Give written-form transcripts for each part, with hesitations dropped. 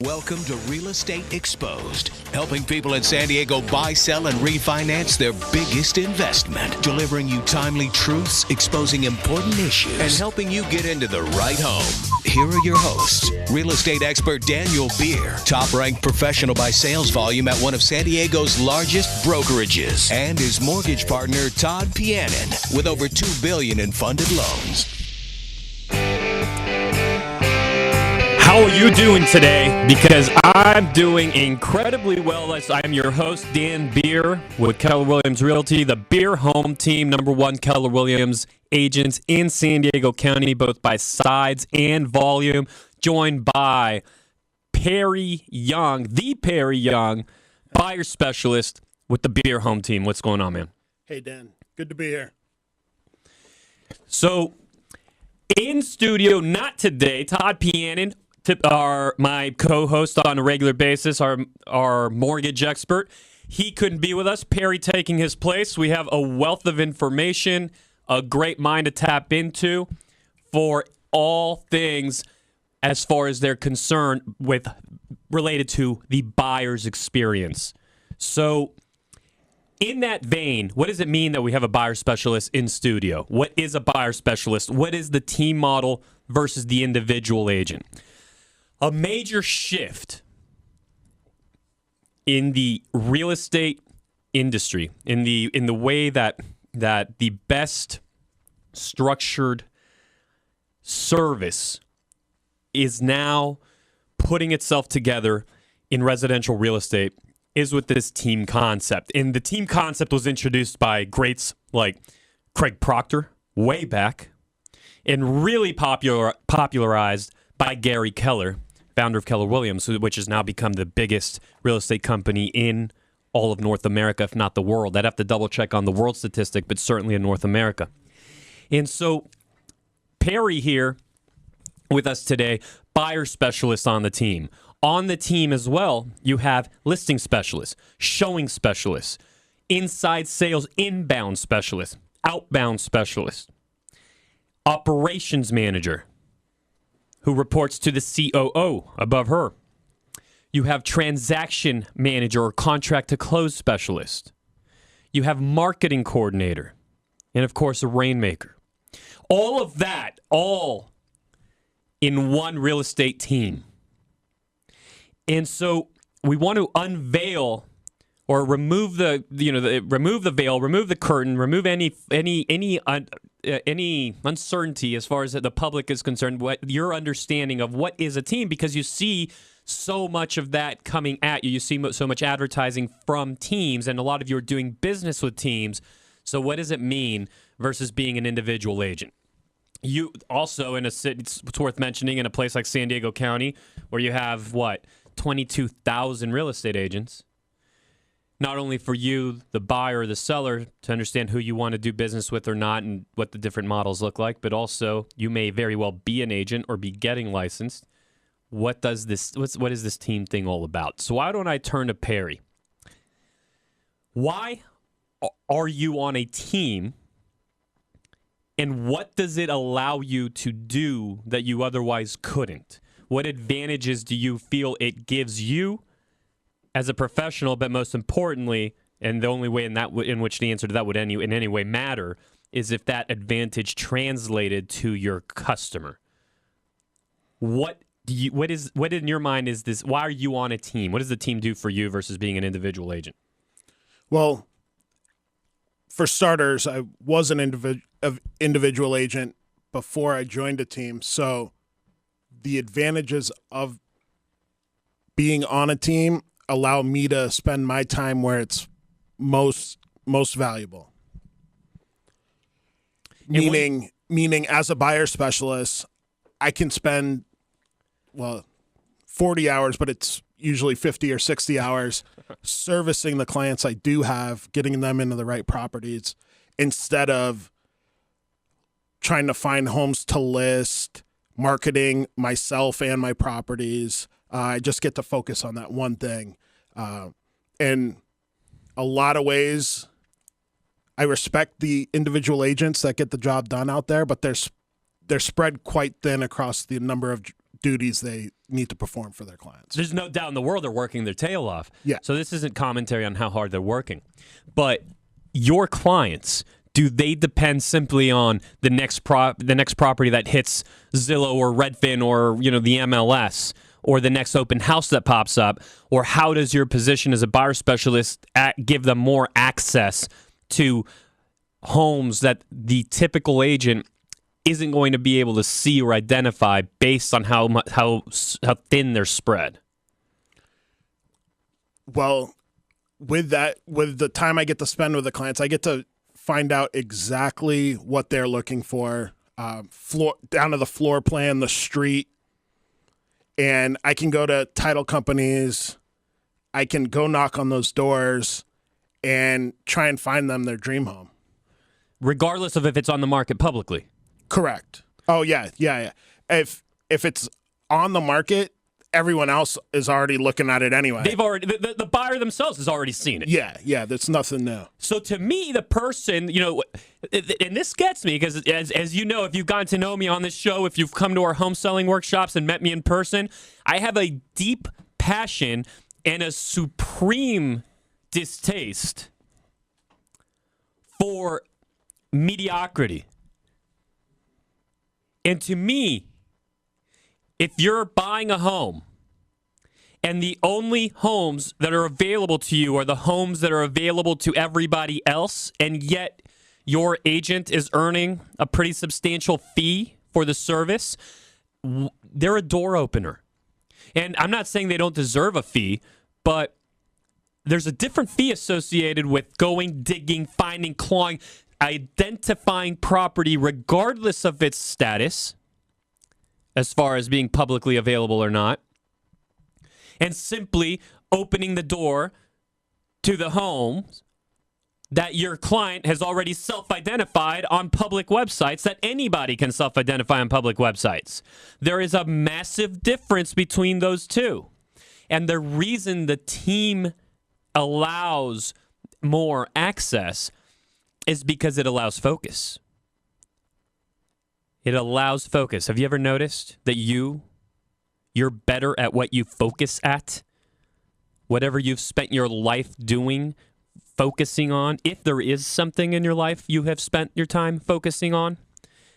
Welcome to Real Estate Exposed, helping people in San Diego buy, sell, and refinance their biggest investment, delivering you timely truths, exposing important issues, and helping you get into the right home. Here are your hosts, real estate expert Daniel Beer, top-ranked professional by sales volume at one of San Diego's largest brokerages, and his mortgage partner, Todd Pianin, with over $2 billion in funded loans. How are you doing today? Because I'm doing incredibly well. I'm your host, Dan Beer, with Keller Williams Realty, the Beer Home Team, #1 Keller Williams agents in San Diego County, both by sides and volume, joined by Perry Young, the Perry Young, buyer specialist with the Beer Home Team. What's going on, man? Hey, Dan. Good to be here. So, in studio, not today, Todd Pianin, my co-host on a regular basis, our mortgage expert. He couldn't be with us. Perry taking his place. We have a wealth of information, a great mind to tap into for all things as far as they're concerned related to the buyer's experience. So, in that vein, what does it mean that we have a buyer specialist in studio? What is a buyer specialist? What is the team model versus the individual agent? A major shift in the real estate industry, in the way that the best structured service is now putting itself together in residential real estate, is with this team concept. And the team concept was introduced by greats like Craig Proctor way back, and really popularized by Gary Keller, founder of Keller Williams, which has now become the biggest real estate company in all of North America, if not the world. I'd have to double check on the world statistic, but certainly in North America. And so Perry here with us today, buyer specialist on the team. On the team as well, you have listing specialists, showing specialists, inside sales inbound specialists, outbound specialists, operations manager, who reports to the COO above her. You have transaction manager or contract to close specialist. You have marketing coordinator. And of course, a rainmaker. All of that, all in one real estate team. And so we want to unveil or remove the veil, remove the curtain, remove any uncertainty as far as the public is concerned, what your understanding of what is a team, because you see so much of that coming at you. You see so much advertising from teams, and a lot of you are doing business with teams. So what does it mean versus being an individual agent? You also, in a city, it's worth mentioning, in a place like San Diego County, where you have, 22,000 real estate agents. Not only for you, the buyer or the seller, to understand who you want to do business with or not and what the different models look like, but also you may very well be an agent or be getting licensed. What is this team thing all about? So why don't I turn to Perry? Why are you on a team, and what does it allow you to do that you otherwise couldn't? What advantages do you feel it gives you as a professional, but most importantly, and the only way in which the answer to that would in any way matter, is if that advantage translated to your customer. What in your mind is this? Why are you on a team? What does the team do for you versus being an individual agent? Well, for starters, I was an individual agent before I joined a team, so the advantages of being on a team allow me to spend my time where it's most valuable. Meaning as a buyer specialist, I can spend 40 hours, but it's usually 50 or 60 hours servicing the clients I do have, getting them into the right properties, instead of trying to find homes to list, marketing myself and my properties. I just get to focus on that one thing. In a lot of ways, I respect the individual agents that get the job done out there, but they're spread quite thin across the number of duties they need to perform for their clients. There's no doubt in the world they're working their tail off. Yeah. So this isn't commentary on how hard they're working. But your clients, do they depend simply on the next property that hits Zillow or Redfin or the MLS or the next open house that pops up? Or how does your position as a buyer specialist give them more access to homes that the typical agent isn't going to be able to see or identify based on how thin they're spread? Well, with the time I get to spend with the clients, I get to find out exactly what they're looking for, down to the floor plan, the street, and I can go to title companies. I can go knock on those doors and try and find them their dream home, regardless of if it's on the market publicly. Correct. Oh yeah. If it's on the market, everyone else is already looking at it anyway. They've already the buyer themselves has already seen it. Yeah. That's nothing new. So to me, the person, and this gets me because as you know, if you've gotten to know me on this show, if you've come to our home selling workshops and met me in person, I have a deep passion and a supreme distaste for mediocrity. And to me, if you're buying a home and the only homes that are available to you are the homes that are available to everybody else, and yet your agent is earning a pretty substantial fee for the service, they're a door opener. And I'm not saying they don't deserve a fee, but there's a different fee associated with going, digging, finding, clawing, identifying property regardless of its status, as far as being publicly available or not, and simply opening the door to the homes that your client has already self-identified on public websites, that anybody can self-identify on public websites. There is a massive difference between those two. And the reason the team allows more access is because it allows focus. It allows focus. Have you ever noticed that you're better at what you focus at? Whatever you've spent your life doing, focusing on, if there is something in your life you have spent your time focusing on,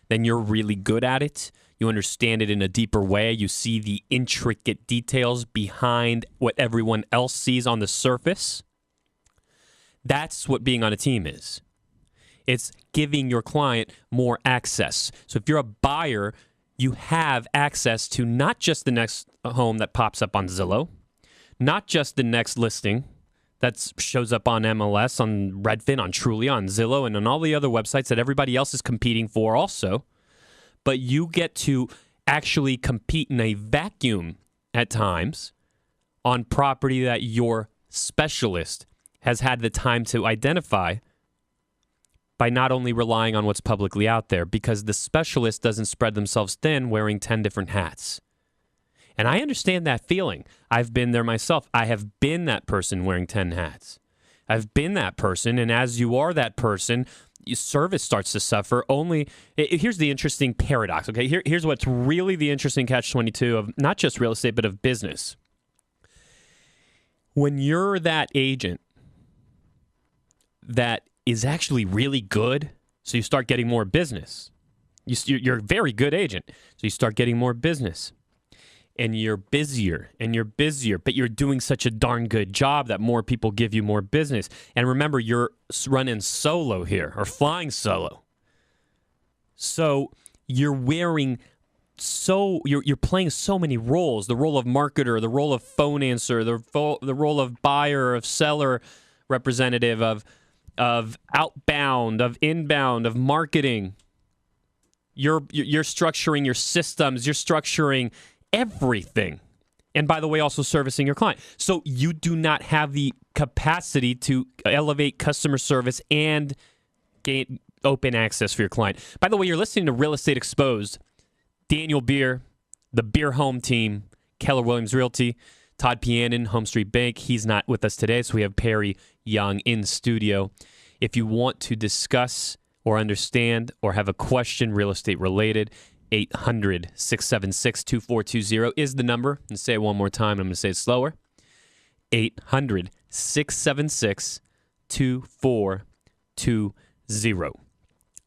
then you're really good at it. You understand it in a deeper way. You see the intricate details behind what everyone else sees on the surface. That's what being on a team is. It's giving your client more access. So if you're a buyer, you have access to not just the next home that pops up on Zillow, not just the next listing that shows up on MLS, on Redfin, on Trulia, on Zillow, and on all the other websites that everybody else is competing for also, but you get to actually compete in a vacuum at times on property that your specialist has had the time to identify by not only relying on what's publicly out there, because the specialist doesn't spread themselves thin wearing 10 different hats. And I understand that feeling. I've been there myself. I have been that person wearing 10 hats. I've been that person, and as you are that person, your service starts to suffer. Here's the interesting paradox, okay? Here's what's really the interesting catch-22 of not just real estate, but of business. When you're that agent that is actually really good, so you start getting more business. You're a very good agent, so you start getting more business. And you're busier, but you're doing such a darn good job that more people give you more business. And remember, you're running solo here, or flying solo. So you're you're playing so many roles: the role of marketer, the role of phone answer, the role of buyer, of seller representative, of outbound, of inbound, of marketing. You're structuring your systems. You're structuring everything. And by the way, also servicing your client. So you do not have the capacity to elevate customer service and gain open access for your client. By the way, you're listening to Real Estate Exposed. Daniel Beer, the Beer Home Team, Keller Williams Realty, Todd Pianin, Home Street Bank. He's not with us today, so we have Perry Young in studio. If you want to discuss or understand or have a question real estate related, 800-676-2420 is the number. And say it one more time. I'm going to say it slower. 800-676-2420.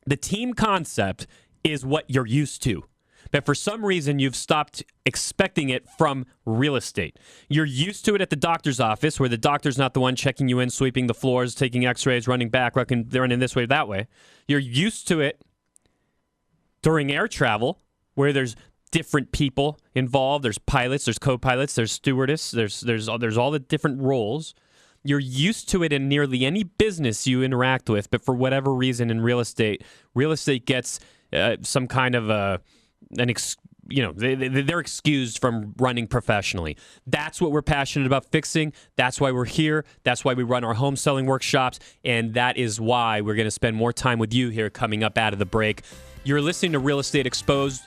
The team concept is what you're used to. But for some reason, you've stopped expecting it from real estate. You're used to it at the doctor's office, where the doctor's not the one checking you in, sweeping the floors, taking x-rays, running back, running this way, that way. You're used to it during air travel, where there's different people involved. There's pilots, there's co-pilots, there's stewardess, there's all the different roles. You're used to it in nearly any business you interact with, but for whatever reason in real estate gets some kind of they're excused from running professionally. That's what we're passionate about fixing. That's why we're here. That's why we run our home selling workshops, and that is why we're going to spend more time with you here coming up out of the break. You're listening to Real Estate Exposed,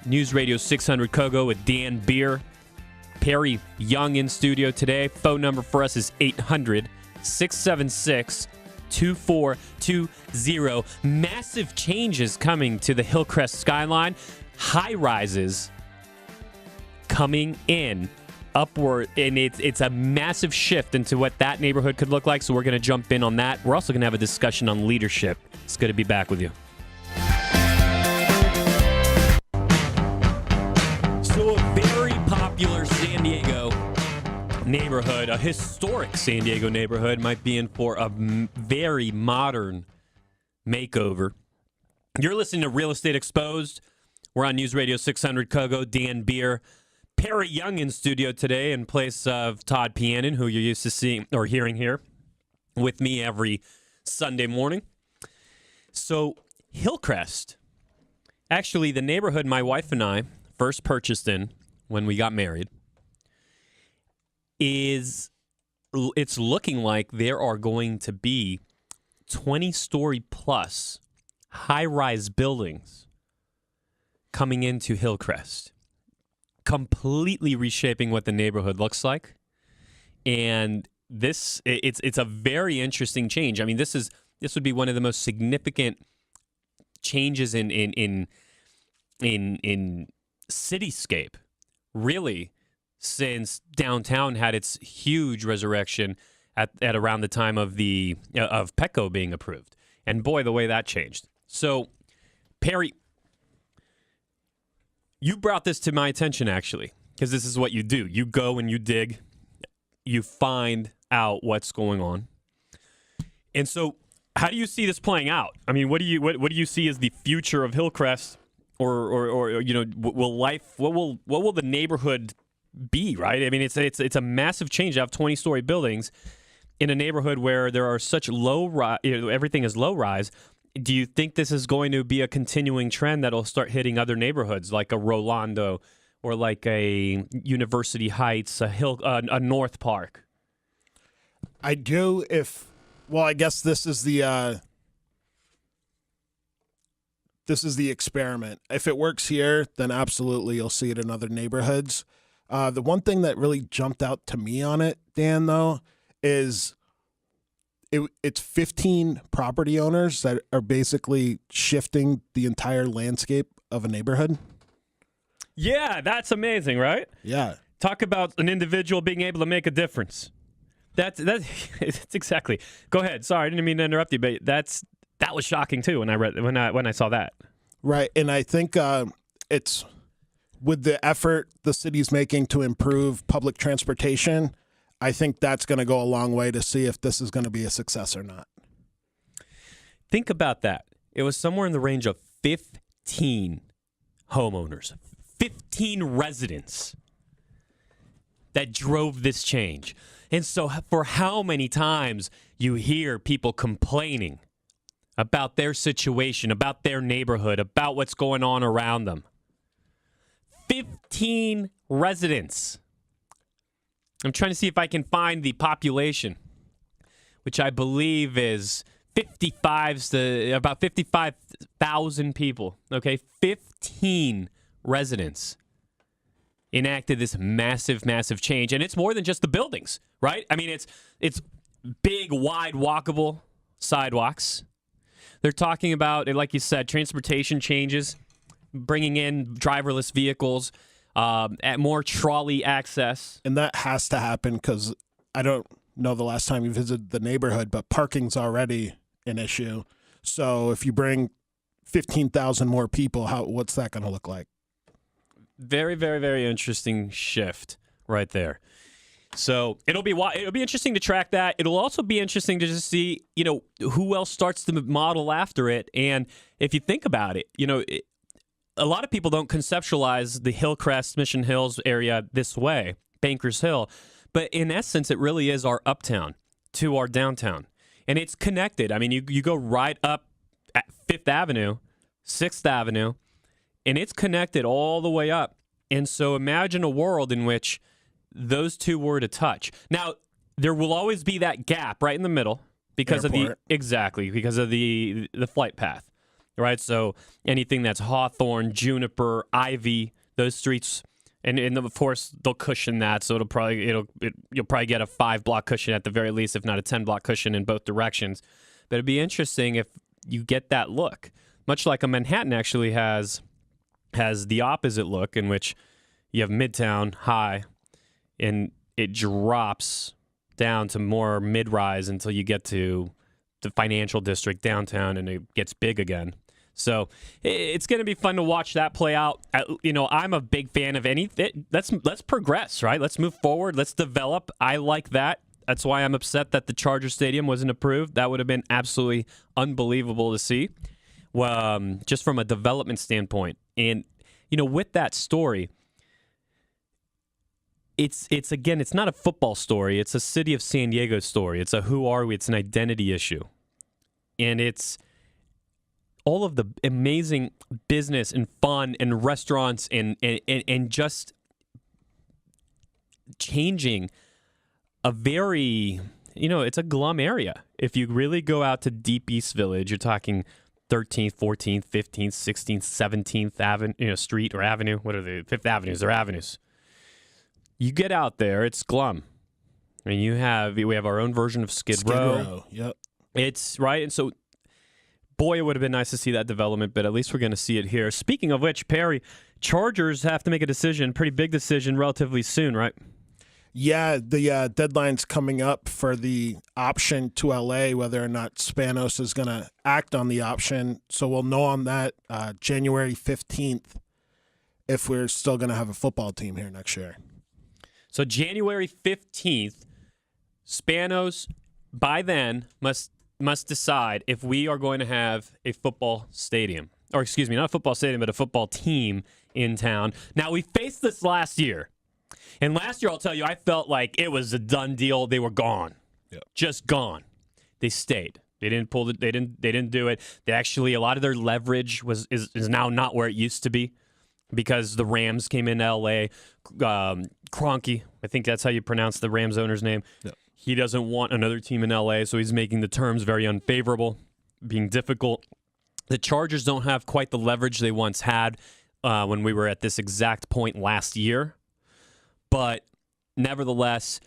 News Radio 600 Kogo with Dan Beer. Perry Young in studio today. Phone number for us is 800-676-2420. Massive changes coming to the Hillcrest skyline. High rises coming in upward, and it's a massive shift into what that neighborhood could look like. So we're going to jump in on that. We're also going to have a discussion on leadership. It's good to be back with you. So a very popular San Diego neighborhood, a historic San Diego neighborhood, might be in for a very modern makeover. You're listening to Real Estate Exposed. We're on News Radio 600 Kogo. Dan Beer, Perry Young in studio today in place of Todd Pianin, who you're used to seeing or hearing here with me every Sunday morning. So Hillcrest, actually the neighborhood my wife and I first purchased in when we got married, it's looking like there are going to be 20-story plus high-rise buildings coming into Hillcrest, completely reshaping what the neighborhood looks like. And it's a very interesting change. I mean, this would be one of the most significant changes in cityscape, really, since downtown had its huge resurrection at around the time of of Petco being approved. And boy, the way that changed. So, Perry, you brought this to my attention, actually, because this is what you do. You go and you dig. You find out what's going on. And so, how do you see this playing out? I mean, what do you see as the future of Hillcrest, or what will the neighborhood be? Right? I mean, it's a massive change to have 20-story buildings in a neighborhood where there are such everything is low rise. Do you think this is going to be a continuing trend that'll start hitting other neighborhoods like a Rolando or like a University Heights, a North Park? I do. I guess this is the experiment. If it works here, then absolutely you'll see it in other neighborhoods. The one thing that really jumped out to me on it, Dan, though, is it's 15 property owners that are basically shifting the entire landscape of a neighborhood. Yeah, that's amazing, right? Yeah. Talk about an individual being able to make a difference. That's exactly. Go ahead. Sorry, I didn't mean to interrupt you, but that was shocking too when I saw that. Right, and I think it's with the effort the city's making to improve public transportation. I think that's going to go a long way to see if this is going to be a success or not. Think about that. It was somewhere in the range of 15 homeowners, 15 residents that drove this change. And so for how many times you hear people complaining about their situation, about their neighborhood, about what's going on around them. 15 residents. I'm trying to see if I can find the population, which I believe is about 55,000 people. Okay, 15 residents enacted this massive, massive change, and it's more than just the buildings, right? I mean, it's big, wide, walkable sidewalks. They're talking about, like you said, transportation changes. bringing in driverless vehicles, at more trolley access. And that has to happen because I don't know the last time you visited the neighborhood, but parking's already an issue. So if you bring 15,000 more people, what's that going to look like? Very, very, very interesting shift right there. So it'll be interesting to track that. It'll also be interesting to just see, who else starts to model after it. And if you think about it, a lot of people don't conceptualize the Hillcrest, Mission Hills area this way, Bankers Hill. But in essence, it really is our uptown to our downtown. And it's connected. I mean, you go right up at 5th Avenue, 6th Avenue, and it's connected all the way up. And so imagine a world in which those two were to touch. Now, there will always be that gap right in the middle because Airport. because of the flight path, right? So anything that's Hawthorne, Juniper, Ivy, those streets, and of course they'll cushion that, so you'll probably get a 5-block cushion at the very least, if not a 10-block cushion in both directions. But it'd be interesting if you get that look, much like a Manhattan actually has the opposite look, in which you have Midtown high, and it drops down to more mid-rise until you get to the financial district downtown, and it gets big again. So it's going to be fun to watch that play out. I'm a big fan of anything. Let's progress, right? Let's move forward. Let's develop. I like that. That's why I'm upset that the Charger Stadium wasn't approved. That would have been absolutely unbelievable to see, just from a development standpoint. And, with that story, it's not a football story. It's a city of San Diego story. It's a who are we? It's an identity issue. And it's all of the amazing business and fun and restaurants and just changing a very, it's a glum area. If you really go out to Deep East Village, you're talking 13th, 14th, 15th, 16th, 17th Avenue, street or avenue. What are the Fifth Avenues? They're avenues. You get out there, it's glum. I mean, we have our own version of Skid Row. Yep. It's right. And so, boy, it would have been nice to see that development, but at least we're going to see it here. Speaking of which, Perry, Chargers have to make a decision, pretty big decision relatively soon, right? Yeah, the deadline's coming up for the option to LA, whether or not Spanos is going to act on the option. So we'll know on that January 15th if we're still going to have a football team here next year. So January 15th, Spanos, by then, must decide if we are going to have a football stadium. Or excuse me, not a football stadium, but a football team in town. Now, we faced this last year. And last year, I'll tell you, I felt like it was a done deal. They were gone. Yep. Just gone. They stayed. They didn't pull it. They didn't do it. They actually, a lot of their leverage is now not where it used to be, because the Rams came into L.A. Kroenke, I think that's how you pronounce the Rams owner's name. Yep. He doesn't want another team in L.A., so he's making the terms very unfavorable, being difficult. The Chargers don't have quite the leverage they once had when we were at this exact point last year. But nevertheless,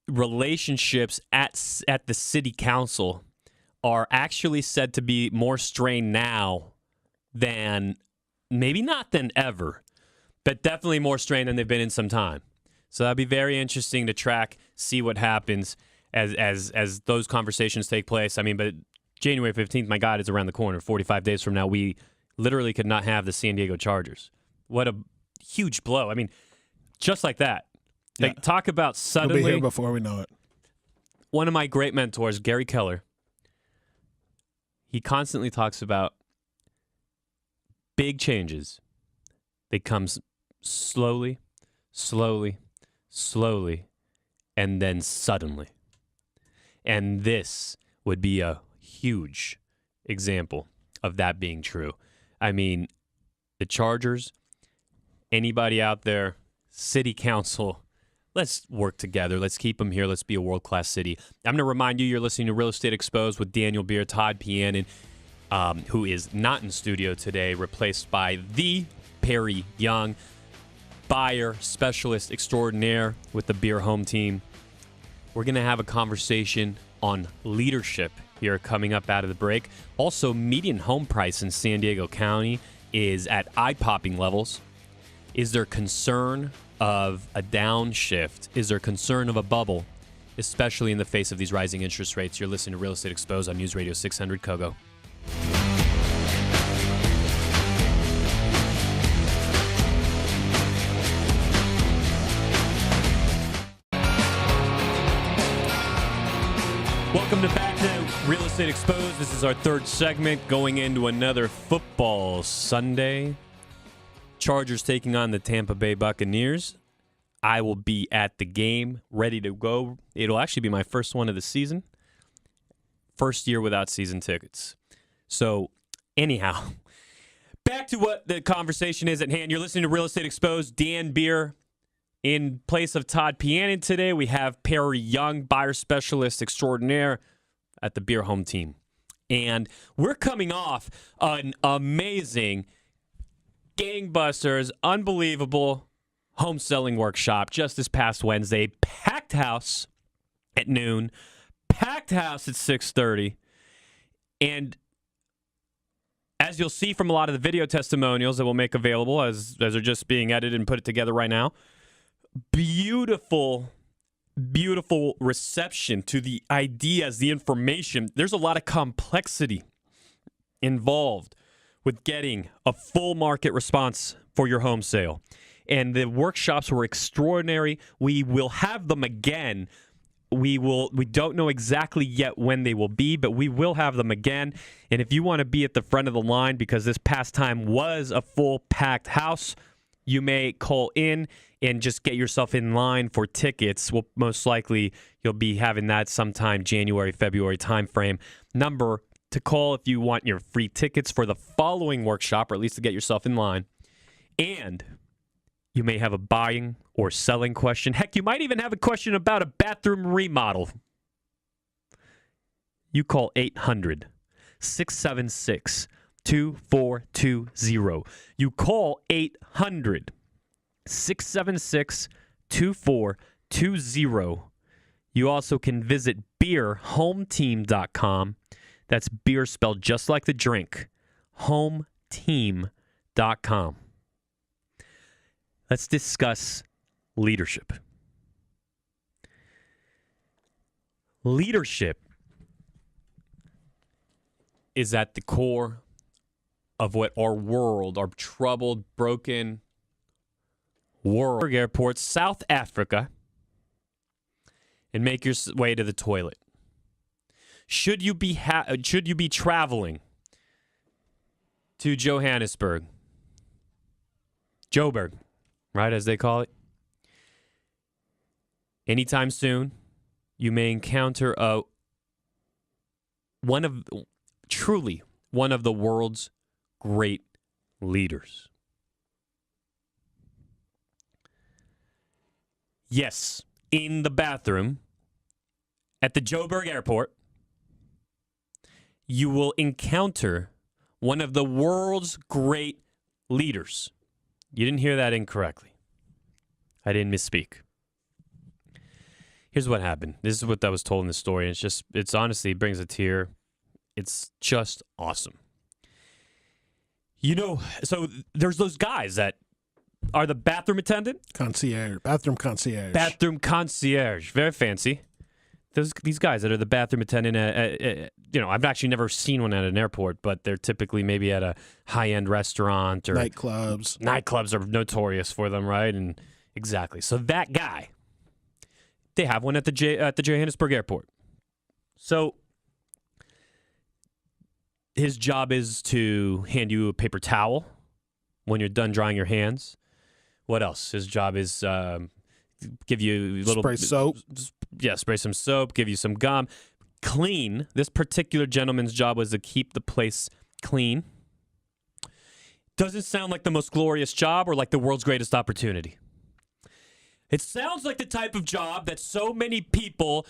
relationships at the city council are actually said to be more strained now than, maybe not than ever, but definitely more strained than they've been in some time. So that'd be very interesting to track, see what happens as those conversations take place. I mean, but January 15th, my God, is around the corner. 45 days from now, we literally could not have the San Diego Chargers. What a huge blow. I mean, just like that. Yeah. Like, talk about suddenly. We'll be here before we know it. One of my great mentors, Gary Keller, he constantly talks about big changes. They come slowly, slowly, slowly, and then suddenly. And this would be a huge example of that being true. I mean, the Chargers, anybody out there, city council, let's work together. Let's keep them here. Let's be a world-class city. I'm going to remind you, you're listening to Real Estate Exposed with Daniel Beer, Todd Pianin, who is not in studio today, replaced by the Perry Young, buyer specialist extraordinaire with the Beer Home Team. We're going to have a conversation on leadership here coming up out of the break. Also, median home price in San Diego County is at eye-popping levels. Is there concern of a downshift? Is there concern of a bubble, especially in the face of these rising interest rates? You're listening to Real Estate Exposed on News Radio 600 Kogo. Welcome back to Real Estate Exposed. This is our third segment going into another football Sunday. Chargers taking on the Tampa Bay Buccaneers. I will be at the game, ready to go. It'll actually be my first one of the season. First year without season tickets. So, anyhow, back to what the conversation is at hand. You're listening to Real Estate Exposed. Dan Beer in place of Todd Pianin today. We have Perry Young, buyer specialist extraordinaire at the Beer home team. And we're coming off an amazing, gangbusters, unbelievable home selling workshop just this past Wednesday. Packed house at noon, packed house at 6:30. And as you'll see from a lot of the video testimonials that we'll make available as they're just being edited and put together right now, beautiful reception to the ideas, the information. There's a lot of complexity involved with getting a full market response for your home sale. And the workshops were extraordinary. We will have them again. We don't know exactly yet when they will be, but we will have them again. And if you want to be at the front of the line because this past time was a full packed house, you may call in and just get yourself in line for tickets. Well, most likely you'll be having that sometime January, February timeframe. Number to call if you want your free tickets for the following workshop, or at least to get yourself in line. And you may have a buying or selling question. Heck, you might even have a question about a bathroom remodel. You call 800-676-2420. You call 800-676-2420. You also can visit beerhometeam.com. That's beer spelled just like the drink. Hometeam.com. Let's discuss leadership. Leadership is at the core of what our world, our troubled, broken world. Airport, South Africa, and make your way to the toilet. Should you be traveling to Johannesburg, Joburg, right, as they call it, anytime soon, you may encounter one of the world's great leaders. Yes, in the bathroom at the Joburg Airport, you will encounter one of the world's great leaders. You didn't hear that incorrectly. I didn't misspeak. Here's what happened. This is what I was told in the story. It's honestly, it brings a tear. It's just awesome. You know, so there's those guys that are the bathroom attendant. Bathroom concierge. Bathroom concierge. Very fancy. These guys that are the bathroom attendant I've actually never seen one at an airport, but they're typically maybe at a high-end restaurant or nightclubs. Nightclubs are notorious for them, right? And exactly. So that guy, they have one at the Johannesburg Airport. So his job is to hand you a paper towel when you're done drying your hands. What else? His job is give you a little spray soap. Yeah, spray some soap, give you some gum. Clean. This particular gentleman's job was to keep the place clean. Doesn't sound like the most glorious job or like the world's greatest opportunity. It sounds like the type of job that so many people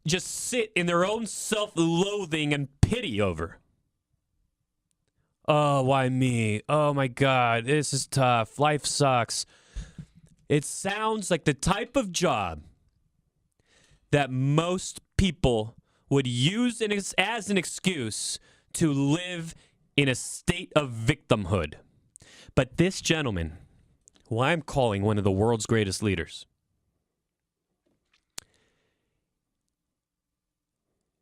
just sit in their own self-loathing and pity over. Oh, why me? Oh, my God, this is tough. Life sucks. It sounds like the type of job that most people would use as an excuse to live in a state of victimhood. But this gentleman, who I'm calling one of the world's greatest leaders,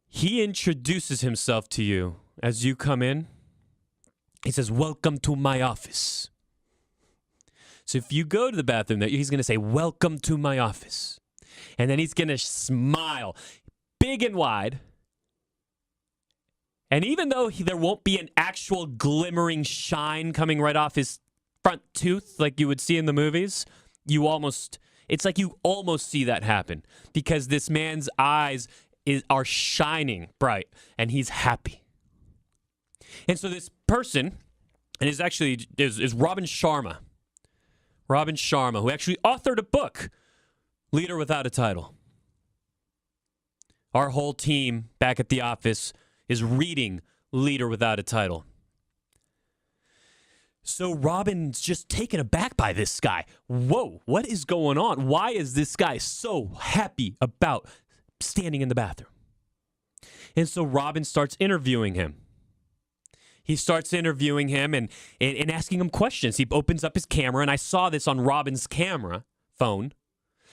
he introduces himself to you as you come in. He says, "Welcome to my office." So if you go to the bathroom, he's going to say, "Welcome to my office." And then he's going to smile big and wide. And even though there won't be an actual glimmering shine coming right off his front tooth like you would see in the movies, it's like you almost see that happen because this man's eyes are shining bright and he's happy. And so this person, and is Robin Sharma. Robin Sharma, who actually authored a book, Leader Without a Title. Our whole team back at the office is reading Leader Without a Title. So Robin's just taken aback by this guy. Whoa, what is going on? Why is this guy so happy about standing in the bathroom? And so Robin starts interviewing him. He starts interviewing him and asking him questions. He opens up his camera, and I saw this on Robin's camera phone.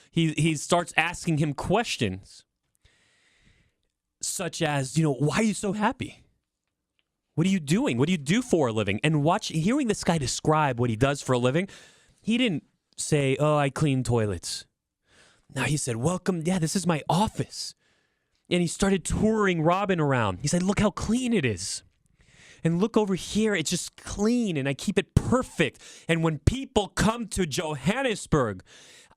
He starts asking him questions such as, why are you so happy? What are you doing? What do you do for a living? And hearing this guy describe what he does for a living, he didn't say, "Oh, I clean toilets." No, he said, "Welcome. Yeah, this is my office." And he started touring Robin around. He said, "Look how clean it is. And look over here, it's just clean, and I keep it perfect. And when people come to Johannesburg,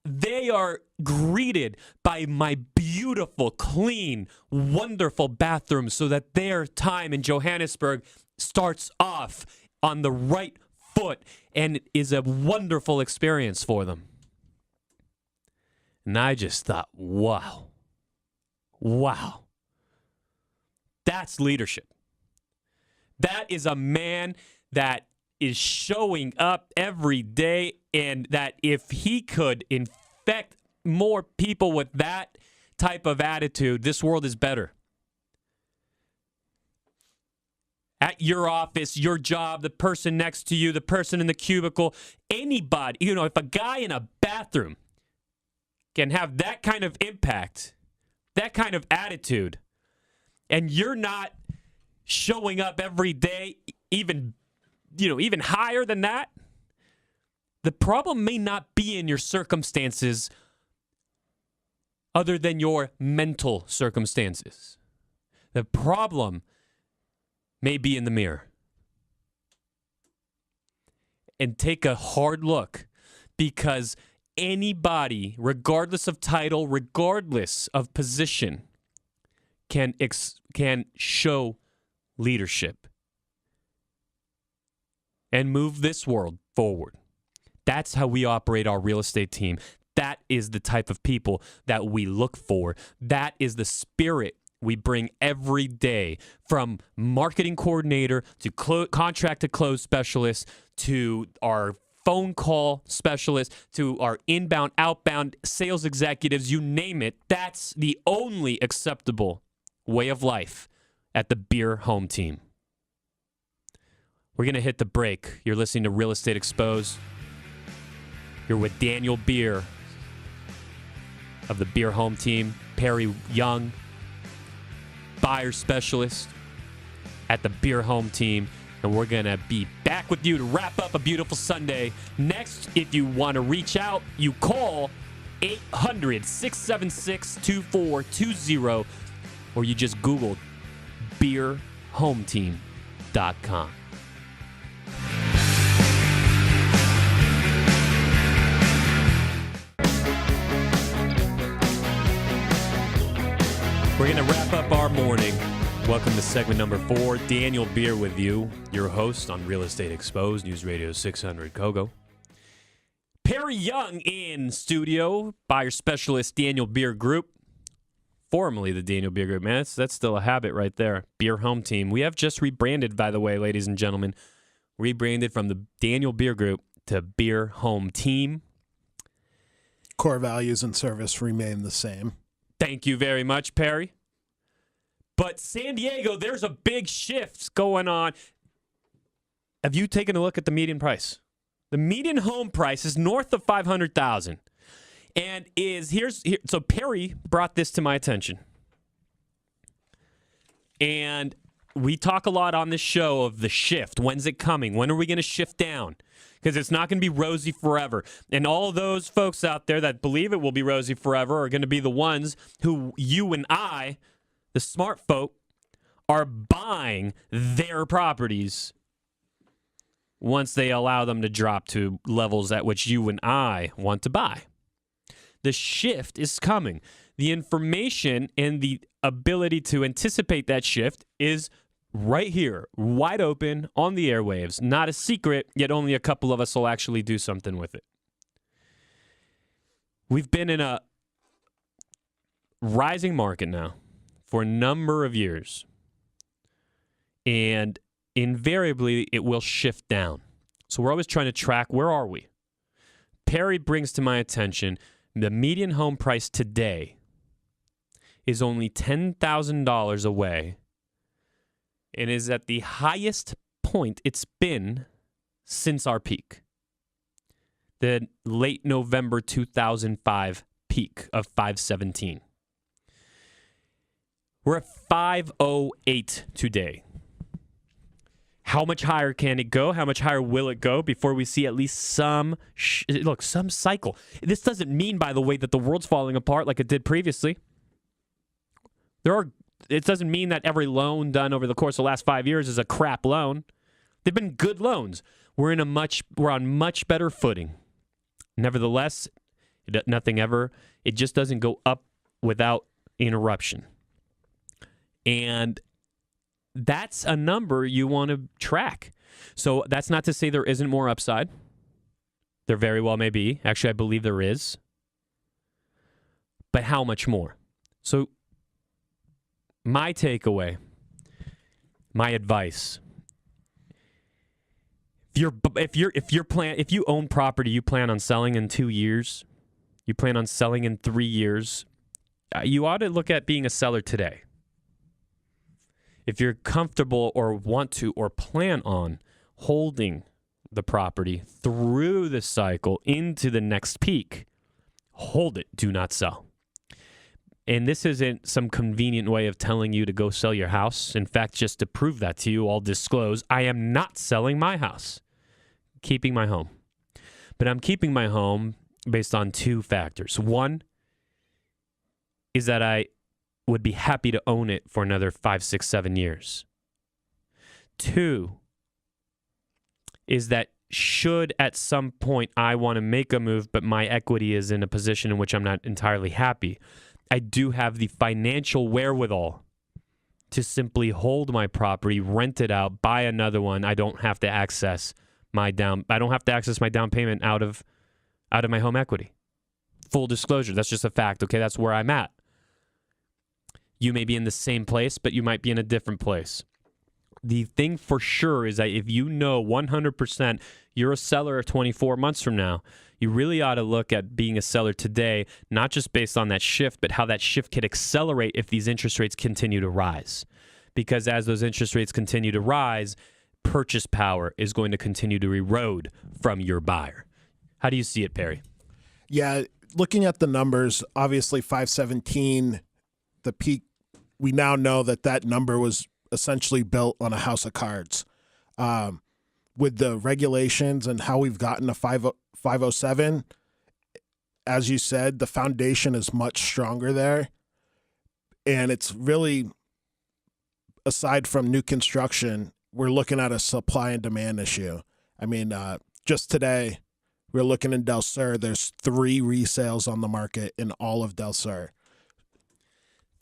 they are greeted by my beautiful, clean, wonderful bathrooms so that their time in Johannesburg starts off on the right foot and is a wonderful experience for them." And I just thought, wow. That's leadership. That is a man that is showing up every day, and that if he could infect more people with that type of attitude, this world is better. At your office, your job, the person next to you, the person in the cubicle, anybody, if a guy in a bathroom can have that kind of impact, that kind of attitude, and you're not showing up every day, even higher than that, the problem may not be in your circumstances other than your mental circumstances. The problem may be in the mirror. And take a hard look, because anybody, regardless of title, regardless of position, can show leadership and move this world forward. That's how we operate our real estate team. That is the type of people that we look for. That is the spirit we bring every day, from marketing coordinator to contract to close specialist to our phone call specialist to our inbound, outbound sales executives, you name it. That's the only acceptable way of life at the Beer Home Team. We're going to hit the break. You're listening to Real Estate Exposed. You're with Daniel Beer of the Beer Home Team, Perry Young, buyer specialist at the Beer Home Team, and we're going to be back with you to wrap up a beautiful Sunday. Next, if you want to reach out, you call 800-676-2420, or you just Google beerhometeam.com. We're going to wrap up our morning. Welcome to segment number 4. Daniel Beer with you, your host on Real Estate Exposed, News Radio 600 Kogo. Perry Young in studio, buyer specialist, Daniel Beer Group. Formerly the Daniel Beer Group. Man, that's still a habit right there. Beer Home Team. We have just rebranded, by the way, ladies and gentlemen. Rebranded from the Daniel Beer Group to Beer Home Team. Core values and service remain the same. Thank you very much, Perry. But San Diego, there's a big shift going on. have you taken a look at the median price? The median home price is north of $500,000, and so Perry brought this to my attention, and we talk a lot on this show of the shift. When's it coming? When are we going to shift down? Because it's not going to be rosy forever. And all those folks out there that believe it will be rosy forever are going to be the ones who you and I, the smart folk, are buying their properties once they allow them to drop to levels at which you and I want to buy. The shift is coming. The information and the ability to anticipate that shift is right here, wide open on the airwaves. Not a secret, yet only a couple of us will actually do something with it. We've been in a rising market now for a number of years, and invariably it will shift down. So we're always trying to track, where are we? Perry brings to my attention the median home price today is only $10,000 away and is at the highest point it's been since our peak. The late November 2005 peak of 517. We're at 508 today. How much higher can it go? How much higher will it go before we see at least some cycle? This doesn't mean, by the way, that the world's falling apart like it did previously. It doesn't mean that every loan done over the course of the last 5 years is a crap loan. They've been good loans. We're on much better footing. Nevertheless, it just doesn't go up without interruption. And that's a number you want to track. So that's not to say there isn't more upside. There very well may be. Actually, I believe there is. But how much more? So my takeaway, my advice, if you own property, you plan on selling in 2 years, you plan on selling in 3 years, you ought to look at being a seller today. If you're comfortable or want to or plan on holding the property through the cycle into the next peak, hold it, do not sell. And this isn't some convenient way of telling you to go sell your house. In fact, just to prove that to you, I'll disclose I am not selling my house, keeping my home. But I'm keeping my home based on two factors. One is that I would be happy to own it for another 5, 6, 7 years. Two is that should at some point I want to make a move, but my equity is in a position in which I'm not entirely happy, I do have the financial wherewithal to simply hold my property, rent it out, buy another one. I don't have to access my down payment out of my home equity. Full disclosure, that's just a fact. Okay, that's where I'm at. You may be in the same place, but you might be in a different place. The thing for sure is that if you know 100% you're a seller 24 months from now, you really ought to look at being a seller today, not just based on that shift, but how that shift could accelerate if these interest rates continue to rise. Because as those interest rates continue to rise, purchase power is going to continue to erode from your buyer. How do you see it, Perry? Yeah, looking at the numbers, obviously 517, the peak, we now know that number was essentially built on a house of cards. With the regulations and how we've gotten to 507, as you said, the foundation is much stronger there. And it's really, aside from new construction, we're looking at a supply and demand issue. I mean, just today, we're looking in Del Sur, there's 3 resales on the market in all of Del Sur.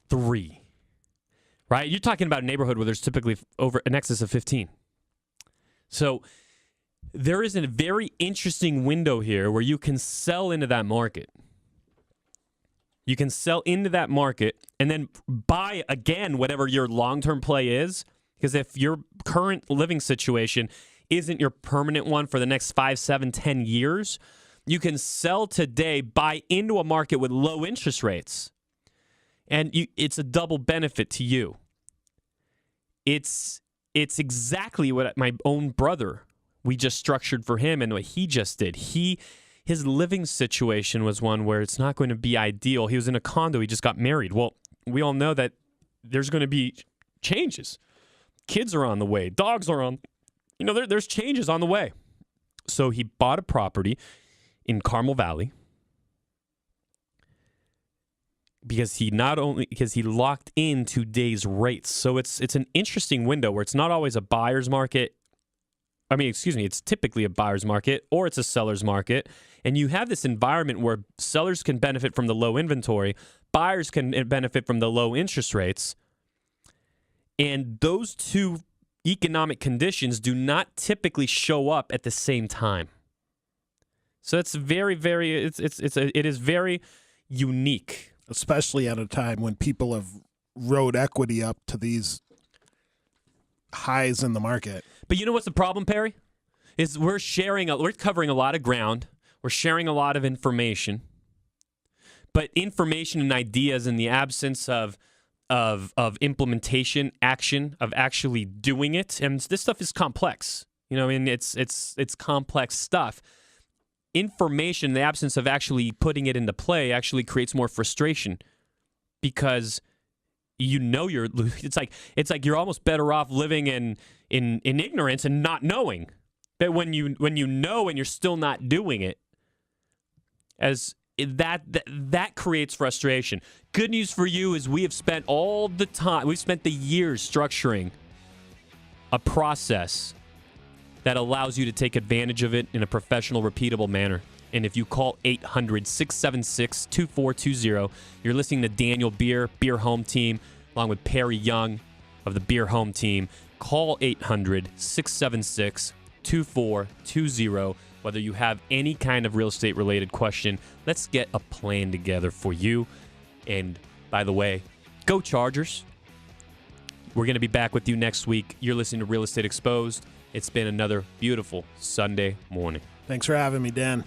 3. Right? You're talking about a neighborhood where there's typically over an excess of 15. So there is a very interesting window here where you can sell into that market. You can sell into that market and then buy again whatever your long-term play is. Because if your current living situation isn't your permanent one for the next 5, 7, 10 years, you can sell today, buy into a market with low interest rates. And it's a double benefit to you. It's exactly what my own brother we just structured for him and what he just did. His living situation was one where it's not going to be ideal. He was in a condo. He just got married. Well, we all know that there's going to be changes. Kids are on the way. Dogs are on. There's changes on the way. So he bought a property in Carmel Valley because he locked in today's rates. So it's an interesting window where it's not always a buyer's market. It's typically a buyer's market or it's a seller's market. And you have this environment where sellers can benefit from the low inventory, buyers can benefit from the low interest rates. And those two economic conditions do not typically show up at the same time. So it's very, very, it is very unique. Especially at a time when people have rode equity up to these highs in the market. But you know what's the problem, Perry? Is we're covering a lot of ground. We're sharing a lot of information. But information and ideas in the absence of implementation, action, of actually doing it. And this stuff is complex. It's complex stuff. Information in the absence of actually putting it into play actually creates more frustration because it's like you're almost better off living in ignorance and not knowing. But when you know and you're still not doing it, that creates frustration. Good news for you is we've spent the years structuring a process that allows you to take advantage of it in a professional, repeatable manner. And if you call 800-676-2420, you're listening to Daniel Beer Home Team, along with Perry Young of the Beer Home Team. Call 800-676-2420. Whether you have any kind of real estate related question, let's get a plan together for you. And by the way, go Chargers. We're going to be back with you next week. You're listening to Real Estate Exposed. It's been another beautiful Sunday morning. Thanks for having me, Dan.